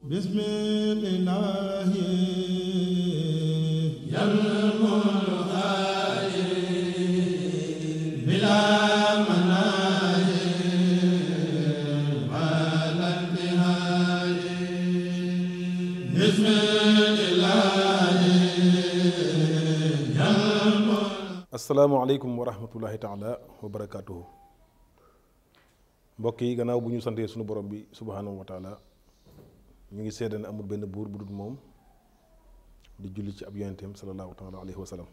bismillahi asalaamaaleykum wa rahmatullahi taala wa barakaatuhu. mbokk yi gannaaw bu ñu santee sunu borom bi subhaanahu wa taala ñu ngi seede ne amul benn buur bu dul moom di julli ci ab yonenteem sallallahu taala alayhi wa sallam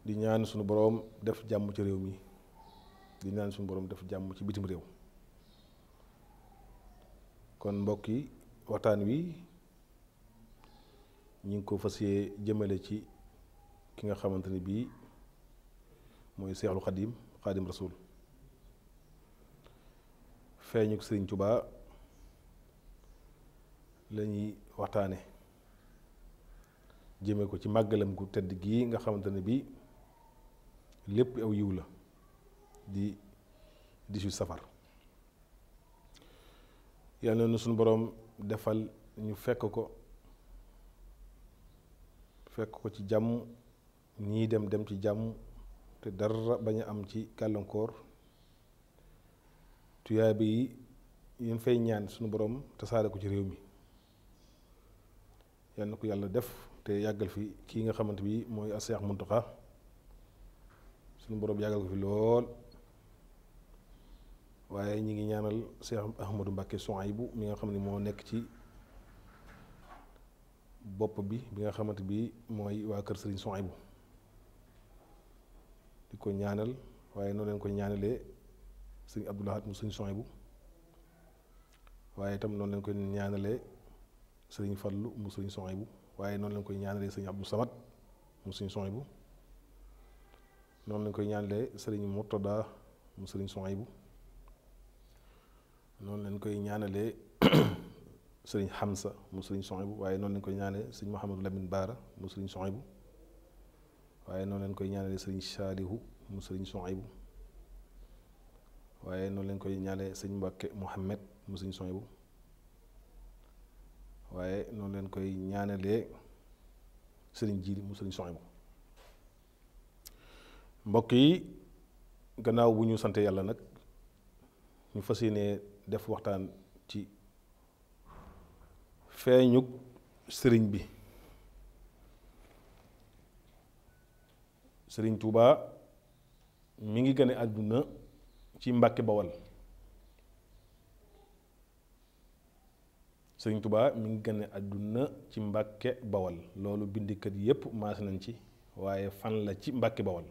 di ñaan sunu borom def jàmm ci réew mi di ñaan sunu borom def jàmm ci bitim réew. kon mbokk yi waxtaan wi ñu ngi ko fas yee jëmale ci ki nga xamante ni bii mooy Seexul Xadim Rasul feeñu Sëriñ Tuubaa la ñuy waxtaane jëme ko ci màggalam gu tedd gii nga xamante ne bii lépp aw yiw la di 18 safar. yàlla na suñu boroom defal ñu fekk ko ci jàmm ñii dem ci jàmm te dara bañ a am ci gàllankoor tuyaa bi yéen fay ñaan suñu boroom tasaare ko ci réew mi. yàlla na ko yàlla def te yàggal fi kii nga xamante bi mooy Seex Muntaxa suñu boroom yàggal ko fi lool. waaye ñi ngi ñaanal Seex Ahmadou Mbàkke Souhaïbou mi nga xam ne moo nekk ci bopp bi nga xamante bi mooy waa kër Sëriñ Souhaïbou di ko ñaanal waaye noonu leen ko ñaanalee Sëriñ Abdou Lahad mu Sëriñ Souhaïbou waaye itam noonu leen koy ñaanalee Sëriñ Fallu mu Sëriñ Souhaïbou waaye noonu leen koy ñaanalee Sëriñ Abdou Samad mu Sëriñ Souhaïbou noonu leen koy ñaanalee Sëriñ Murtada mu Sëriñ Souhaïbou noonu leen koy ñaanalee sëriñ Hamza mu sëriñ Souhaïbou waaye noonu leen koy ñaanalee sëriñ Mouhamadou Lamine Baara mu sëriñ Souhaïbou waaye noonu leen koy ñaanalee sëriñ Saalihu mu sëriñ Souhaïbou waaye noonu leen koy ñaanalee sëriñ Mbàkke Mouhamed mu sëriñ Souhaïbou waaye noonu leen koy ñaanalee sëriñ Jiili mu sëriñ Souhaïbou. mbokk yi gannaaw bu ñu sante yàlla nag ñu fas yéene def waxtaan ci feeñug sëriñ bi Sëriñ Tuubaa mi ngi gane àdduna ci Mbàkke Bawal. Sëriñ Tuubaa mi ngi gane àdduna ci Mbàkke Bawal loolu bindikat yépp maas nañ ci waaye fan la ci Mbàkke Bawal.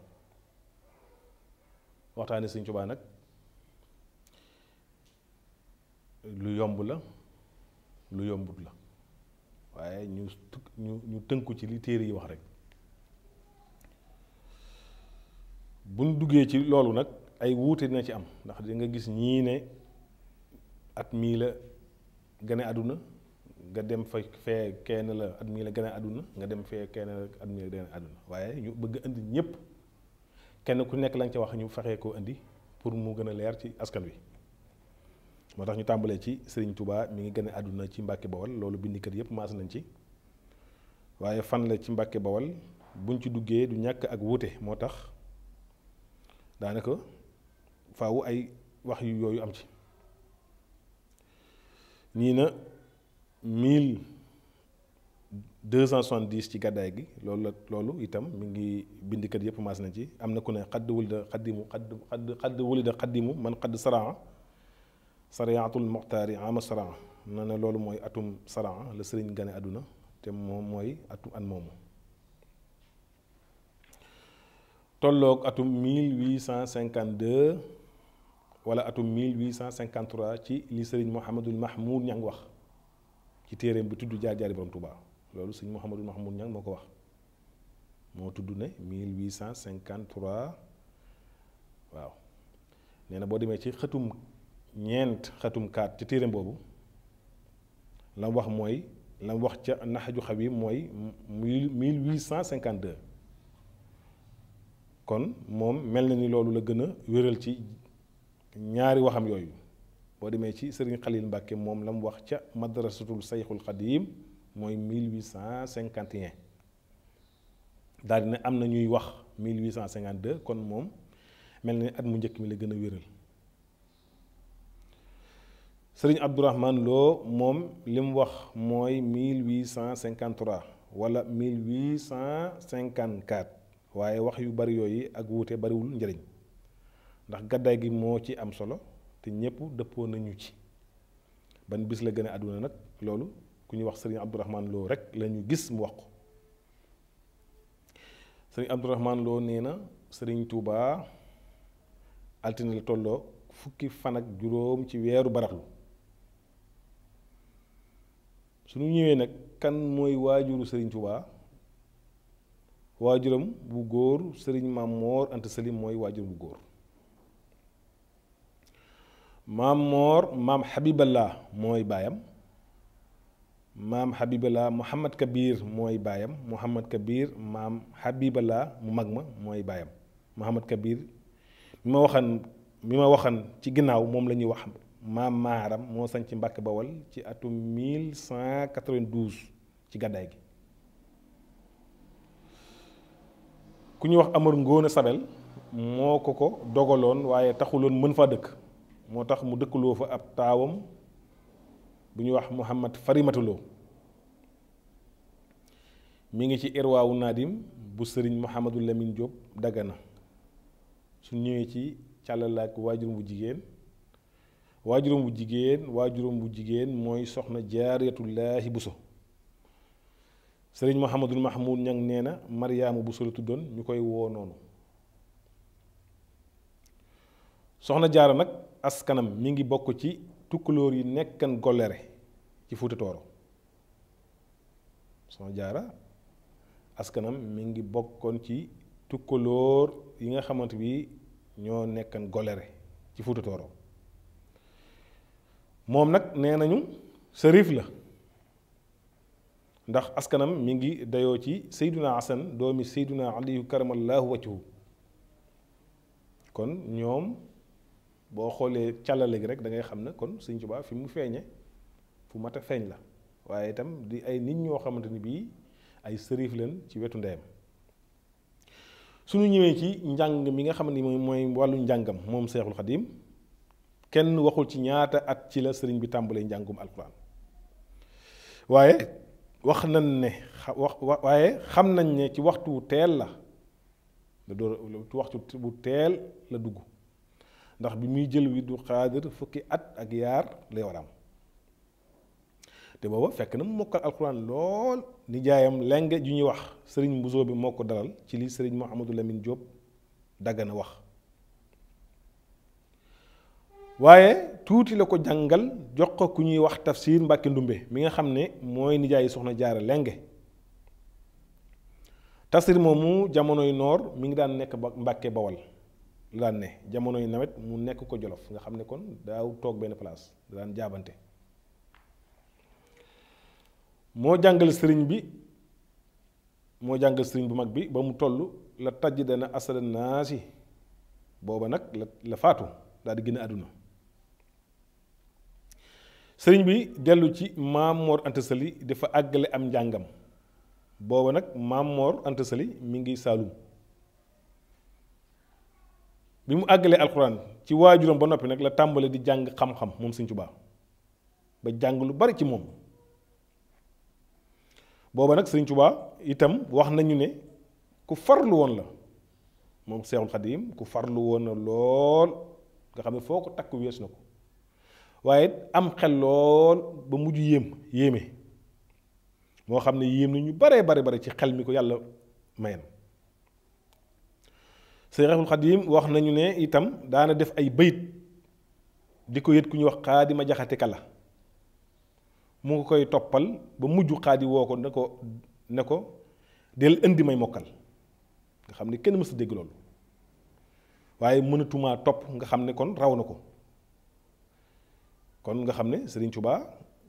waxtaane Sëriñ Tuubaa nag lu yomb la lu yombut la waaye ñu tënku ci li téere yi wax rek. buñ duggee ci loolu nag ay wuute dina ci am ndax di nga gis ñii ne at mii la gane àdduna nga dem fa fee kenn la at mii la gane àdduna nga dem fee kenn la at mii la gane àdduna waaye ñu bëgg indi ñépp kenn ku nekk lañ ca wax ñu fexee koo indi pour mu gën a leer ci askan wi. moo tax ñu tàmbalee ci Sëriñ Tuubaa mi ngi gane àdduna ci Mbàkke Bawal loolu bindikat yépp maas nañ ci waaye fan la ci Mbàkke Bawal buñ ci duggee du ñàkk ak wuute moo tax daanaka faawu ay wax yu yooyu am ci. ñii na 1270 ci gàddaay gi loolu itam mi ngi bindikat yépp maas nañ ci am na ku ne xadd wulida xaddimu man xadd saraa sariyaatul muxtaari ama saraa na ne loolu mooy atum saraa la sëriñ gane àdduna te moom mooy atum an moomu tolloog atum 1852 wala atum 1853 ci li sëriñ Mouhamadul Mahmoud Ñang wax ci téeréem bi tudd jaar-jaari borom Tuubaa loolu sëriñ Mouhamadul Mahmoud Ñang moo ko wax moo tudd ne 1853 waaw nee na boo demee ci xëtum xatum 4 ci téeréem boobu la wax mooy la wax ca naxaju xawi mooy 1852 kon moom mel na ni loolu la gën a wéral ci ñaari waxam yooyu boo demee ci sëriñ Xalil Mbàkke moom la mu wax ca madrasatul sayxul xadiim mooy 1851 daal di ne am na ñuy wax 1852 kon moom mel na ne at mu njëkk mi la gën a wéral sëriñ Abdourahman Lo moom li mu wax mooy 1853 wala 1854 waaye wax yu bari yooyu ak wuute bariwul njëriñ ndax gàddaay gi moo ci am solo te ñépp dëppoo nañu ci ban bis la gën a àdduna nag loolu ku ñuy wax sëriñ Abdourahman Lo rek la ñu gis mu wax ko sëriñ Abdourahman Lo nee na sëriñ Touba altine la tolloo fukki fan ak juróom ci weeru baraxlu suñu ñëwee nag kan mooy waajuru sëriñ Touba waajuram bu góor sëriñ Maam Moor Anta Sali mooy waajur bu góor maam Moor maam Habiballah mooy baayam maam Habiballah Muhammad Kabir mooy baayam Muhammad Kabir maam Habiballah mu mag ma mooy baayam Muhammad Kabir mi ma waxan ci ginnaaw moom la ñuy wax maam Maaram moo sañ ci Mbàkke Bawal ci atum 1192 ci gàddaay gi ku ñuy wax Amar Ngóone Sabel moo ko dogaloon waaye taxuloon mën faa dëkk moo tax mu dëkkaloo fa ab taawam bu ñuy wax Muhammad Farimatuloo mi ngi ci irwaawu naadim bu sëriñ Mouhamadou Lamine Diop Dagana su ñëwee ci càllalaak waajuram bu jigéen mooy soxna Jaaratullaahi Buso sëriñ Mouhamadul Mahmoud ñang nee na Maryaama Buso la tuddoon ñu koy woo noonu soxna jaara nag askanam mi ngi bokk ci tukkulóor yi nekkan Golléré ci Fuuta Tooro soxna jaara askanam mi ngi bokkoon ci tukkulóor yi nga xamante bi ñoo nekkan Golléré ci Fuuta Tooro moom nag nee nañu sërif la ndax askanam mi ngi dayoo ci Seyduna Asan doomi Seyduna Aliyu karamallahu wajhu kon ñoom boo xoolee càllale gi rek da ngay xam ne kon Sëñ Tuubaa fi mu feeñe fu mat a feeñ la waaye itam di ay nit ñoo xamante ni bii ay sërif leen ci wetu ndeyam suñu ñëwee ci njàng mi nga xam ne mooy wàllu njàngam moom Seexul Xadiim kenn waxul ci ñaata at ci la sëriñ bi tàmbalee njàngum alquran waaye xam nañ ne ci waxtu teel la ci waxtu bu teel la dugg ndax bi muy jël wi du xaadir fukki at ak yaar lay war am te booba fekk na mu mokkal alquran lool nijaayam lenge ju ñuy wax sëriñ Mbusoo bi moo ko dalal ci li sëriñ Mouhamadou Lamine Diop Dagana wax waaye tuuti la ko jàngal jox ko ku ñuy wax tafsir Mbàkke Ndumbe mi nga xam ne mooy nijaayi soxna jaara lenge tafsir moomu jamonoy noor mi ngi daan nekk Mbàkke Bawal lu daan ne jamonoy nawet mu nekk ko Jolof nga xam ne kon daaw toog benn place da daan jaabante moo jàngal sëriñ bu mag bi ba mu toll la tajj dana asada naasi booba nag la faatu daal di gën a àdduna sëriñ bi dellu ci Maam Moor Anta Sali dafa àggale am njàngam booba nag Maam Moor Anta Sali mi ngi Saalum bi mu àggalee alxuraan ci waajuram ba noppi nag la tàmbale di jàng xam-xam moom Sëriñ Tuubaa ba jàng lu bari ci moom booba nag Sëriñ Tuubaa itam wax nañu ne ku farlu woon la moom Seexul Xadiim ku farlu woon na lool nga xam ne foo ko takk wees na ko waaye am xel lool ba mujj yéeme moo xam ne yéem na ñu bare ci xel mi ko yàlla mayan Seexul Xadiim wax nañu ne itam daana def ay bayit di ko yët ku ñuy wax Xaadima Jaxate Kala mu ngi koy toppal ba mujj xaadi woo ko ne ko del indi may mokkal nga xam ne kenn mësa dégg loolu waaye mënatumaa topp nga xam ne kon raw na ko kon nga xam ne Sëriñ Tuubaa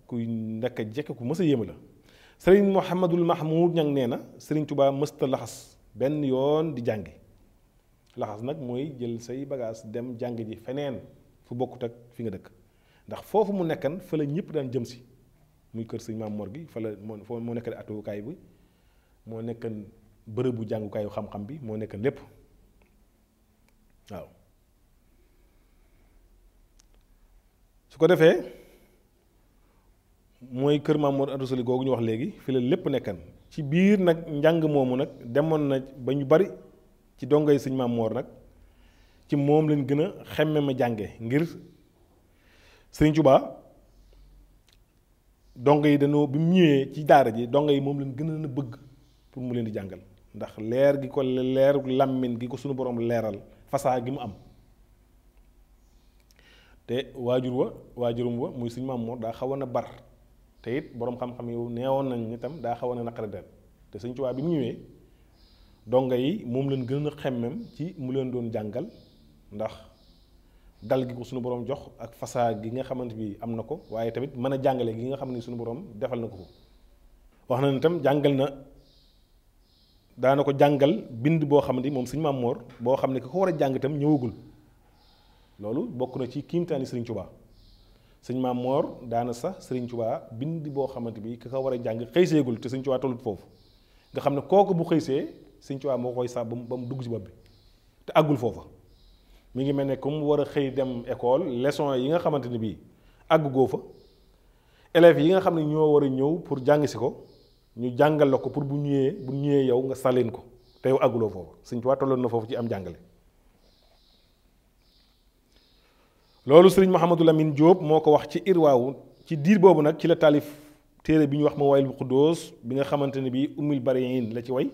kuy ndekk jekk ku mës a yéema la Sëriñ Mouhamadul Mahmoud ñang nee na Sëriñ Tuubaa mësta laxas benn yoon di jàngi laxas nag mooy jël say bagage dem jàng ji feneen fu bokkut ak fi nga dëkk ndax foofu mu nekkan fa la ñëpp daan jëm si muy kër sëñ Maam Mor gi fa la moo nekkan atukaay bi moo nekkan bërëbu jàngukaayu xam-xam bi moo nekkan lépp waaw su ko defee mooy kër Maam Mor Anta Sali googu ñu wax léegi fi la lépp nekkan ci biir nag njàng moomu nag demoon na ba ñu bari ci dongay sëñ Maam Mor nag ci moom lañ gën a xemme ma jànge ngir Sëriñ Tuubaa dongo yi dañoo bi mu ñëwee ci daara ji dongo yi moom lañ gën a bëgg pour mu leen di jàngal ndax leer gi ko leeru làmmiñ gi ko sunu borom leeral fasaa gi mu am te waajurum wa muy sëñ Maam Mor daa xawoon a bar te it boroom xam-xam yow neewoon nañ itam daa xawoon a naqari der te Sëñ Tuubaa bi mu ñëwee donga yi moom leen gën a xemmem ci mu leen doon jàngal ndax dal gi ko suñu borom jox ak fasaa gi nga xamante bi am na ko waaye tamit mën a jàngale gi nga xam ne suñu borom defal na ko wax na ne itam jàngal na daana ko jàngal bind boo xam ne moom Sëñ Maam Mor boo xam ne ki ko war a jàng itam ñëwagul loolu bokk na ci kiimtaani Sëriñ Tuubaa Sëñ Maam Mor daana sax Sëriñ Tuubaa bind boo xamante bi ki ko war a jàng xëyseegul te Sëñ Tuubaa tollut foofu nga xam ne kooku bu xëysee Sëñ Tuubaa moo koy sax ba mu dugg ci bopp bi te àggul foofa mi ngi mel ne comme war a xëy dem école leçon yi nga xamante ni bii àggu goo fa élèves yi nga xam ne ñoo war a ñëw pour jàng si ko ñu jàngal la ko pour bu ñëwee yow nga saleen ko te yow àgguloo foofu Sëñ Tuubaa tolloon na foofu ci am jàngale loolu Sëriñ Mouhamadou Lamine Diop moo ko wax ci irwaawu ci diir boobu nag ci la taalif téere bi ñu wax Mawaahibul Quddus bi nga xamante ne bii Ummul Bariin la ci way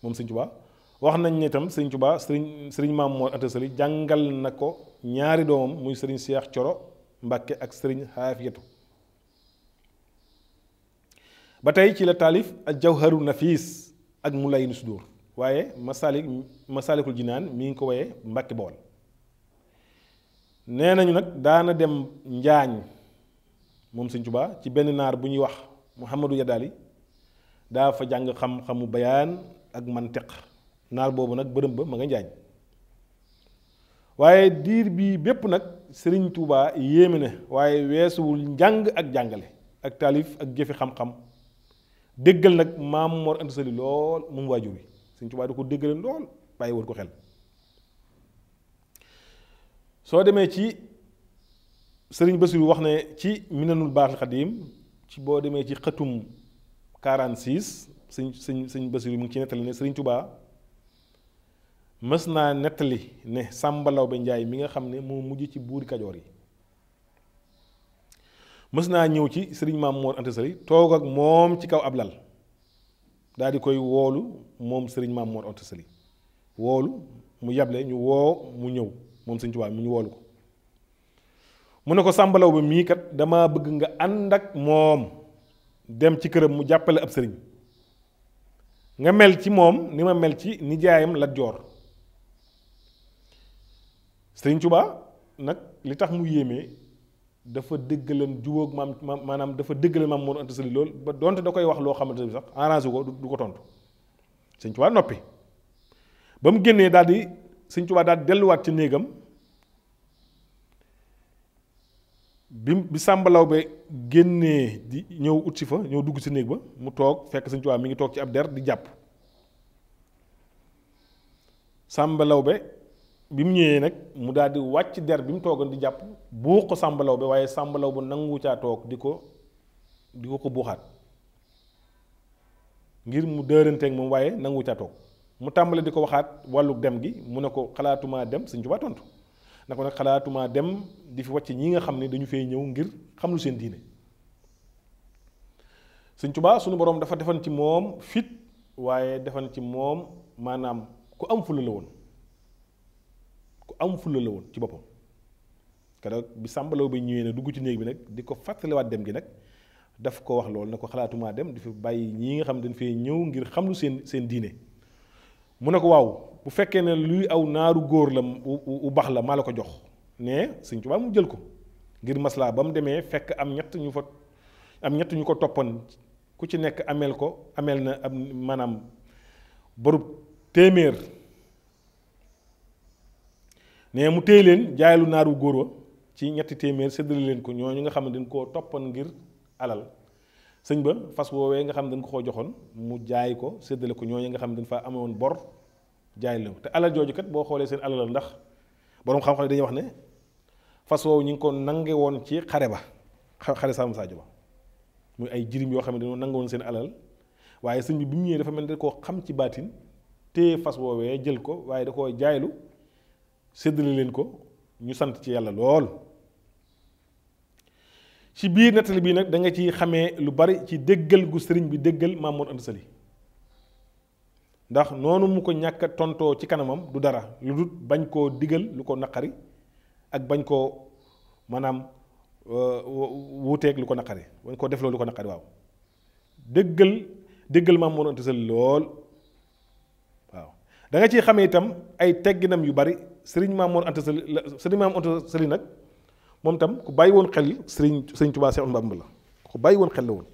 moom Sëñ Tuubaa wax nañ ne itam Sëñ Tuubaa sëriñ Maam Mor Anta Sali jàngal na ko ñaari doomam muy sëriñ Seex Coro Mbàkke ak sëriñ Xaafiyatu ba tey ci la taalif ak Jawharu Nafiis ak Mulayyinu Sudur waaye Masaalikul Jinaan mi ngi ko woyee Mbàkke Bawol nee nañu nag daana dem Njaañ moom Sëñ Tuubaa ci benn naar bu ñuy wax Muhammadu Yadaali daa fa jàng xam-xamu bayaan ak mantiq naar boobu nag bërëm ba ma nga Njaañ waaye diir bii bépp nag Sëriñ Tuubaa yéeme na waaye weesuwul njàng ak jàngale ak taalif ak jëfe xam-xam déggal nag Maam Mor Anta Sali lool moom waajur wi Sëñ Tuubaa da ko déggale lool bàyyi woon ko xel soo demee ci Sëriñ Basiru wax ne ci Minanul Baaxil Xadiim ci boo demee ci xëtum 46 sëñ Basiru mu ngi ci nettali ne Sëriñ Tuubaa mës naa nettali ne Sàmba Lawbe Njaay mi nga xam ne moo mujj ci buuri Kajoor yi mës naa ñëw ci Sëriñ Maam Mor Anta Sali toog ak moom ci kaw ab lal daal di koy woolu moom Sëriñ Maam Mor Anta Sali woolu mu yable ñu woo mu ñëw moom Sëñ Tuubaa mi ñu woolu ko mu ne ko Sàmba Lawbe mii kat dama bëgg nga ànd ak moom dem ci këram mu jàppale ab sëriñ nga mel ci moom ni ma mel ci nijaayam Lat Joor Sëriñ Tuubaa nag li tax mu yéeme dafa déggaleen jubóog maanaam dafa déggaleen Maam Mor Anta Sali lool ba donte da koy wax loo xamante ne sax arrangé ko du ko tontu Sëñ Tuubaa noppi ba mu génnee daal di Sëñ Tuubaa daal delluwaat ci néegam bi Sàmba Lawbe génnee di ñëw ut si fa ñëw dugg si néeg ba mu toog fekk Sëñ Tuubaa mi ngi toog ci ab der di jàpp Sàmba Lawbe bi mu ñëwee nag mu daal di wàcc der bi mu toogoon di jàpp buux ko Sàmba Lawbe waaye Sàmba Lawbe nangu caa toog di ko buuxaat ngir mu dëranteeg moom waaye nangu caa toog mu tàmbale di ko waxaat wàllu dem gi mu ne ko xalaatumaa dem Sëñ Tuubaa tontu na ko nag xalaatumaa dem di fi wàcc ñi nga xam ne dañu fay ñëw ngir xam lu seen diine Sëñ Tuubaa suñu boroom dafa defan ci moom fit waaye defan ci moom maanaam ku am fulla la woon ci boppam keroog bi Sàmba Lawbe ñëwee ne dugg ci néeg bi nag di ko fàttaliwaat dem gi nag daf ko wax loolu na ko xalaatumaa dem di fi bàyyi ñii nga xam dañ fay ñëw ngir xam lu seen diine mu ne ko waaw bu fekkee ne luy aw naaru góor la u baax la maa la ko jox ne Sëñ Tuubaa mu jël ko ngir maslaa ba mu demee fekk am ñett ñu ko toppoon ku ci nekk ameel na am maanaam borub téeméer ne mu téye leen jaaylu naaru góor wa ci ñetti téeméer séddale leen ko ñooñu nga xam ne dañ koo toppan ngir alal sëñ ba fas woowee nga xam ne dañ ko koo joxoon mu jaay ko séddale ko ñooñu nga xam ne dañ faa amoon bor jaay la te alal jooju kat boo xoolee seen alal ndax boroom xam-xam dañuy wax ne fas woowu ñu ngi ko nange woon ci xare ba xare Samba Sadio ba muy ay jirim yoo xam ne dañoo nange woon seen alal waaye sëñ bi mu ñëwee dafa mel ne da koo xam ci baatin téye fas woowee jël ko waaye da koo jaaylu séddale leen ko ñu sant ci yàlla lool. ci biir nettali bii nag da nga ci xamee lu bari ci déggal gu sëriñ bi déggal Maam Mor Anta Sali ndax noonu mu ko ñàkk a tontoo ci kanamam du dara lu dul bañ koo digal lu ko naqari ak bañ koo maanaam wuuteeg lu ko naqari bañ koo defloo lu ko naqari waaw déggal Maam Mor Anta Sali lool waaw da nga ciy xamee itam ay tegginam yu bari sëriñ Maam Mor Anta Sali nag moom tam ku bàyyi woon xel sëriñ Tuubaa Seex Ahmadu Bamba la ku bàyyi woon xel la woon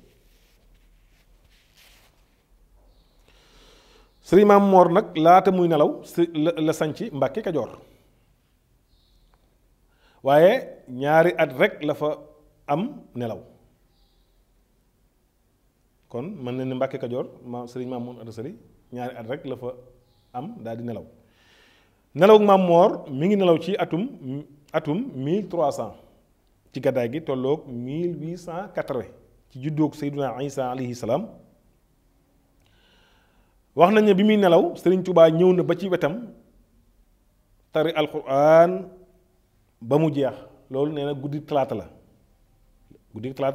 sëriñ Maam Mor nag laata muy nelaw la sanci Mbàkke Kajoor waaye ñaari at rek la fa am nelaw kon mën na ne Mbàkke Kajoor sëriñ Maam Mor Anta Sali ñaari at rek la fa am daal di nelaw nelaw Maam Mor mi ngi nelaw ci atum 1300 ci gàddaay gi tolloog 1880 ci juddoog Seydina Isa alayhi salaam wax nañ ne bi muy nelaw Sëriñ Tuubaa ñëw na ba ci wetam tari alquran ba mu jeex loolu nee na guddi talaata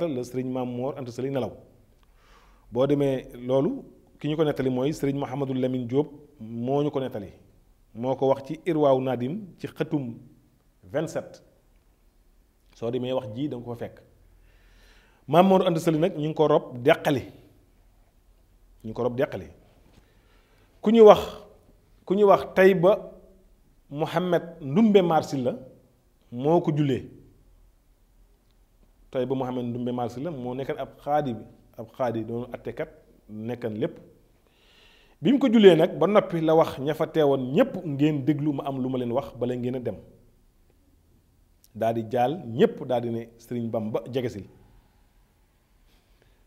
la Sëriñ Maam Mor Anta Sali nelaw boo demee loolu ki ñu ko nettali mooy Sëriñ Mouhamadou Lamine Diop moo ñu ko nettali moo ko wax ci Irwaaw Nadim ci xëtum 27 soo demee wax ji da nga ko fa fekk Maam Mor Anta Sali nag ñu ngi ko rob deqali ku ñuy wax Tayba Mohamed Ndumbe Marsil la moo ko jullee Tayba Mohamed Ndumbe Marsil la moo nekkan ab xaadi doon attekat nekkan lépp bi mu ko jullee nag ba noppi la wax ña fa teewoon ñépp ngeen déglu ma am lu ma leen wax bala ngeen a dem daal di jaal ñépp daal di ne Sëriñ Bamba jegesil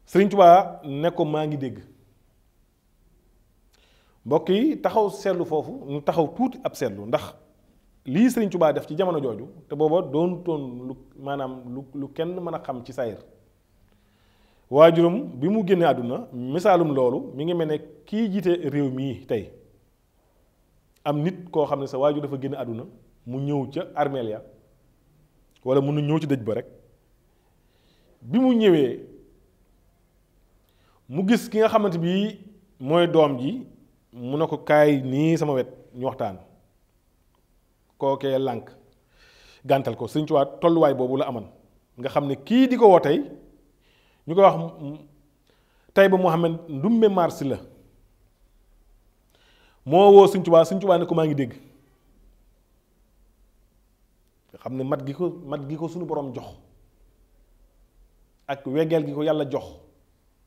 Sëriñ Tuubaa ne ko maa ngi dégg mbokk yi taxaw seetlu foofu ñu taxaw tuuti ab seetlu ndax lii Sëriñ Tuubaa def ci jamono jooju te booba doon toon lu kenn mën a xam ci sayir waajuram bi mu génnee àdduna misaalum loolu mi ngi mel ne kii jiite réew mii tey am nit koo xam ne sa waajur dafa génne àdduna mu ñëw ca armeel ya wala mun na ñëw ci dëj ba rek bi mu ñëwee mu gis ki nga xamante bi mooy doom ji mu ne ko kaay nii sama wet ñu waxtaan kookee lànk gàntal ko Sëriñ Tuubaa tolluwaay boobu la aman nga xam ne kii di ko woo tey ñu koy wax Tayba Mohamed Ndumbe Marsi la moo woo Sëriñ Tuubaa ne ko maa ngi dégg nga xam ne mat gi ko suñu borom jox ak weggeel gi ko yàlla jox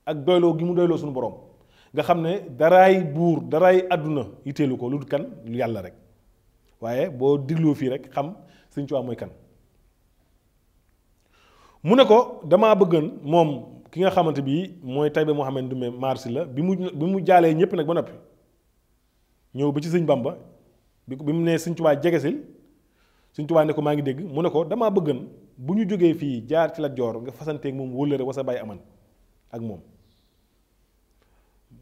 ak doyloo gi mu doyloo suñu borom nga xam ne daraay buur daraay àdduna yitteelu ko lu dul kan lu yàlla rek waaye boo digloo fii rek xam Sëriñ Tuubaa mooy kan mu ne ko damaa bëggoon moom ki nga xamante bii mooy Tayba Mohamed Ndumbe Marsi la bi mu jaalee ñépp nag ba noppi ñëw ba ci Sëriñ Bamba bi mu nee Sëriñ Tuubaa jegesil Sëriñ Tuubaa ne ko maa ngi dégg mu ne ko damaa bëggoon bu ñu jógee fii jaar ci Lat Joor nga fasanteeg moom wóllëre wasa bàyyi aman ak moom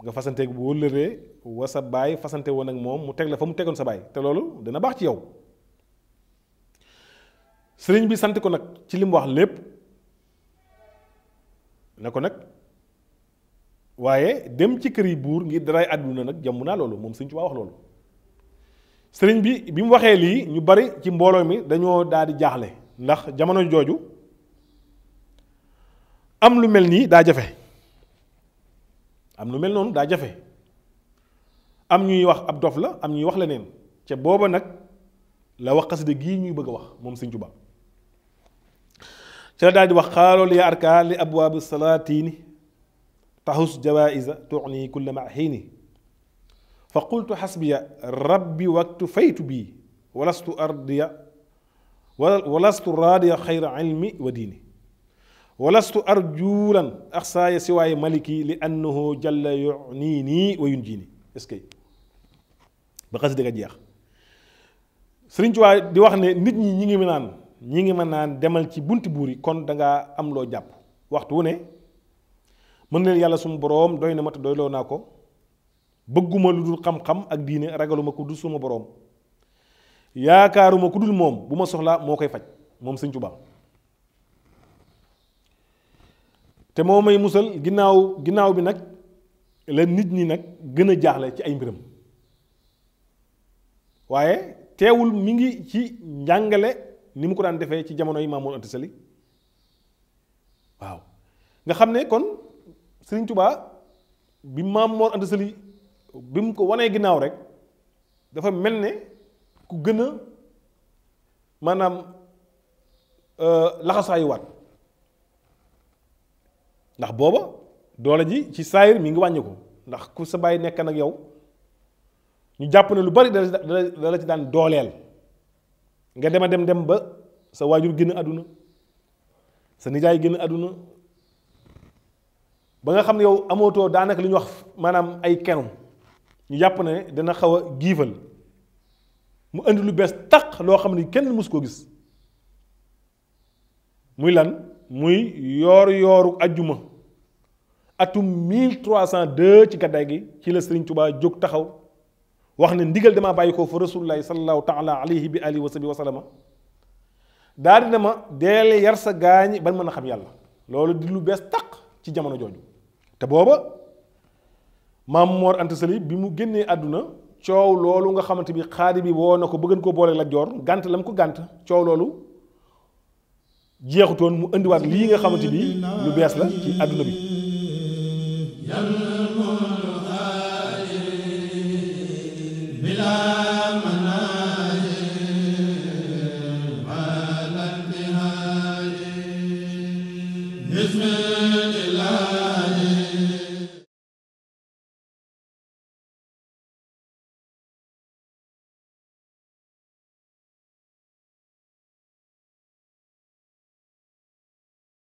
nga fasanteeg bu wóllëree wasa bàyyi fasante woon ak moom mu teg la fa mu tegoon sa bàyyi te loolu dana baax ci yow sëriñ bi sant ko nag ci li mu wax lépp na ko nag waaye dem ci kër yi buur ngir daray àdduna nag jàmm naa loolu moom Sëriñ Tuubaa wax loolu sëriñ bi mu waxee lii ñu bari ci mbooloo mi dañoo daal di jaaxle ndax jamono jooju am lu mel nii daa jafe am lu mel noonu daa jafe am ñuy wax ab dof la am ñuy wax leneen ca booba nag la wax xasida gii ñuy bëgg a wax moom Sëriñ Tuubaa ca la daal di wax xaalool ya arka li abwaabi salaatini taxus jawaïsa tuxni kulla ma xiini fa qultu xasbiya rabbi waktu faytu bii walastu ardiya walastu raadiya xayra ilmi wa diini walastu arjulan axsaaya siwaaye maliki li annahu jalla yunii wa yunjini est-ce que ba xas dëgg jeex Sëriñ Tuubaa di wax ne nit ñi ñi ngi mën naan demal ci bunti buur yi kon dangaa am loo jàpp waxtu wu ne mën leen yàlla suma boroom doy na ma te doyloo naa ko bëgguma lu dul xam-xam ak diine ragaluma ko dul suma boroom yaakaaruma ku dul moom bu ma soxlaa moo koy faj moom Sëriñ Tuubaa te moo may musal ginnaaw bi nag la nit ñi nag gën a jaaxle ci ay mbiram waaye teewul mi ngi ci njàngale ni mu ko daan defee ci jamono yi Maam Mor Anta Sali waaw nga xam ne kon Sëriñ Tuubaa bi Maam Mor Anta Sali bi mu ko wanee ginnaaw rek dafa mel ne ku gën a maanaam laxasaayuwaat ndax booba doole ji ci saayir mi ngi wàññi ko ndax ku sa bàyyi nekk nag yow ñu jàpp ne lu bari da la ci daan dooleel nga dem ba sa waajur génn àdduna sa nijaay génn àdduna ba nga xam ne yow amootoo daanaka li ñuy wax maanaam ay kenu ñu jàpp ne dana xaw a giifal mu indi lu bees taq loo xam ne kenn mus koo gis muy lan muy yooru ajjuma atum 1302 ci gàddaay gi ci la Sëriñ Tuubaa jóg taxaw wax ne ndigal damaa bàyyi ko fa rasulullahi sallallahu taala alayhi bi alihi wa sahbihi wa sallama daal di dama deele yar sa gaañ ban mën a xam yàlla loolu di lu bees taq ci jamono jooju te booba Maam Mor Anta Sali bi mu génnee àdduna coow loolu nga xamante bi xaadi bi woo na ko bëggan koo boole Lat Joor gànt la mu ko gànt coow loolu jeexutoon mu indiwaat lii nga xamante bi lu bees la ci àdduna bi Bismillah